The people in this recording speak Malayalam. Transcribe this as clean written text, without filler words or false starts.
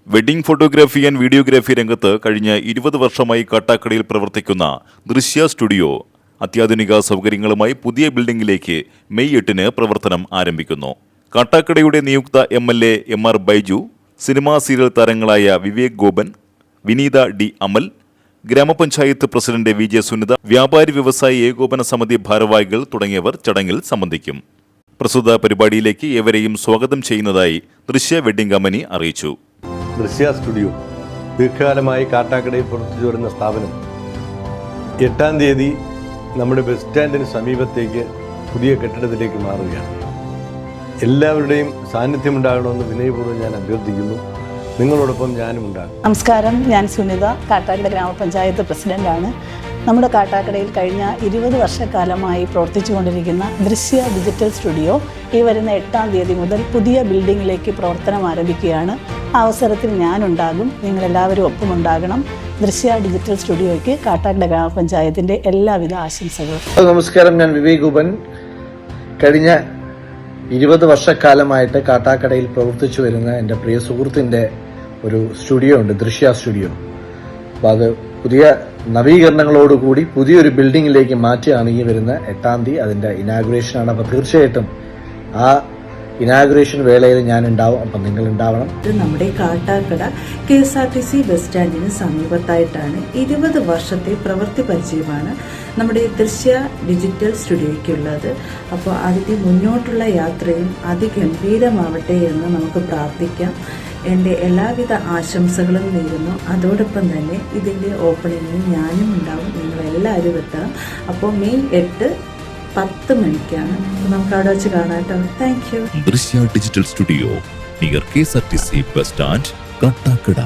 വെഡിംഗ് ഫോട്ടോഗ്രാഫി ആൻഡ് വീഡിയോഗ്രാഫി രംഗത്ത് കഴിഞ്ഞ 20 വർഷമായി കാട്ടാക്കടയിൽ പ്രവർത്തിക്കുന്ന ദൃശ്യ സ്റ്റുഡിയോ അത്യാധുനിക സൗകര്യങ്ങളുമായി പുതിയ ബിൽഡിംഗിലേക്ക് മെയ് 8-ന് പ്രവർത്തനം ആരംഭിക്കുന്നു. കാട്ടാക്കടയുടെ നിയുക്ത MLA MR Baiju, cinema serial താരങ്ങളായ വിവേക് ഗോപൻ, വിനീത ഡി അമൽ, ഗ്രാമപഞ്ചായത്ത് പ്രസിഡന്റ് VJ സുനിത, വ്യാപാരി വ്യവസായി ഏകോപന സമിതി ഭാരവാഹികൾ തുടങ്ങിയവർ ചടങ്ങിൽ സംബന്ധിക്കും. പ്രസ്തുത പരിപാടിയിലേക്ക് ഏവരെയും സ്വാഗതം ചെയ്യുന്നതായി ദൃശ്യ വെഡിംഗ് കമ്പനി അറിയിച്ചു. ദൃശ്യ സ്റ്റുഡിയോ ദീർഘകാലമായി കാട്ടാക്കടയിൽ പ്രവർത്തിച്ചു വരുന്ന സ്ഥാപനം 8-ാം തീയതി നമ്മുടെ ബസ് സ്റ്റാൻഡിന് സമീപത്തേക്ക് പുതിയ കെട്ടിടത്തിലേക്ക് മാറുകയാണ്. എല്ലാവരുടെയും സാന്നിധ്യമുണ്ടാകണമെന്ന് വിനയപൂർവ്വം ഞാൻ അഭ്യർത്ഥിക്കുന്നു. നിങ്ങളോടൊപ്പം ഞാനും ഉണ്ടാകും. നമസ്കാരം, ഞാൻ സുനിത, കാട്ടാക്കട ഗ്രാമപഞ്ചായത്ത് പ്രസിഡന്റാണ്. നമ്മുടെ കാട്ടാക്കടയിൽ കഴിഞ്ഞ 20 വർഷക്കാലമായി പ്രവർത്തിച്ചുകൊണ്ടിരിക്കുന്ന ദൃശ്യ ഡിജിറ്റൽ സ്റ്റുഡിയോ ഈ വരുന്ന 8-ാം തീയതി മുതൽ പുതിയ ബിൽഡിങ്ങിലേക്ക് പ്രവർത്തനം ആരംഭിക്കുകയാണ്. ആ അവസരത്തിൽ ഞാനുണ്ടാകും, നിങ്ങളെല്ലാവരും ഒപ്പമുണ്ടാകണം. ദൃശ്യ ഡിജിറ്റൽ സ്റ്റുഡിയോയ്ക്ക് കാട്ടാക്കട ഗ്രാമപഞ്ചായത്തിൻ്റെ എല്ലാവിധ ആശംസകളും. നമസ്കാരം, ഞാൻ വിവേക് ഗോപൻ. കഴിഞ്ഞ 20 വർഷക്കാലമായിട്ട് കാട്ടാക്കടയിൽ പ്രവർത്തിച്ചു വരുന്ന എൻ്റെ പ്രിയ സുഹൃത്തിൻ്റെ ഒരു സ്റ്റുഡിയോ ഉണ്ട്, ദൃശ്യ സ്റ്റുഡിയോ. അപ്പോൾ അത് പുതിയ നവീകരണങ്ങളോടുകൂടി പുതിയൊരു ബിൽഡിങ്ങിലേക്ക് മാറ്റിയാണ് ഈ വരുന്ന 8-ാം തീയതി അതിൻ്റെ ഇനാഗുറേഷനാണ്. അപ്പോൾ തീർച്ചയായിട്ടും ആ ഇനാഗുറേഷൻ വേളയിൽ ഞാൻ ഉണ്ടാവും, അപ്പം നിങ്ങൾ ഉണ്ടാവണം. നമ്മുടെ കാട്ടാക്കട KSRTC ബസ് സ്റ്റാൻഡിന് സമീപത്തായിട്ടാണ്. 20 വർഷത്തെ പ്രവൃത്തി പരിചയമാണ് നമ്മുടെ ദൃശ്യ ഡിജിറ്റൽ സ്റ്റുഡിയോയ്ക്കുള്ളത്. അപ്പോൾ അതിൻ്റെ മുന്നോട്ടുള്ള യാത്രയും അതിഗംഭീരമാവട്ടെ എന്ന് നമുക്ക് പ്രാർത്ഥിക്കാം. എൻ്റെ എല്ലാവിധ ആശംസകളും നേരുന്നു. അതോടൊപ്പം തന്നെ ഇതിൻ്റെ ഓപ്പണിങ്ങിന് ഞാനും ഉണ്ടാവും, നിങ്ങളെല്ലാവരും എത്തണം. അപ്പോൾ മെയ് 8 10 മണിക്കാണ്. നമുക്ക് അവിടെ വെച്ച് കാണാട്ടോ. Thank you. Drishya digital studio near KSRTC bus stand, Kattakada.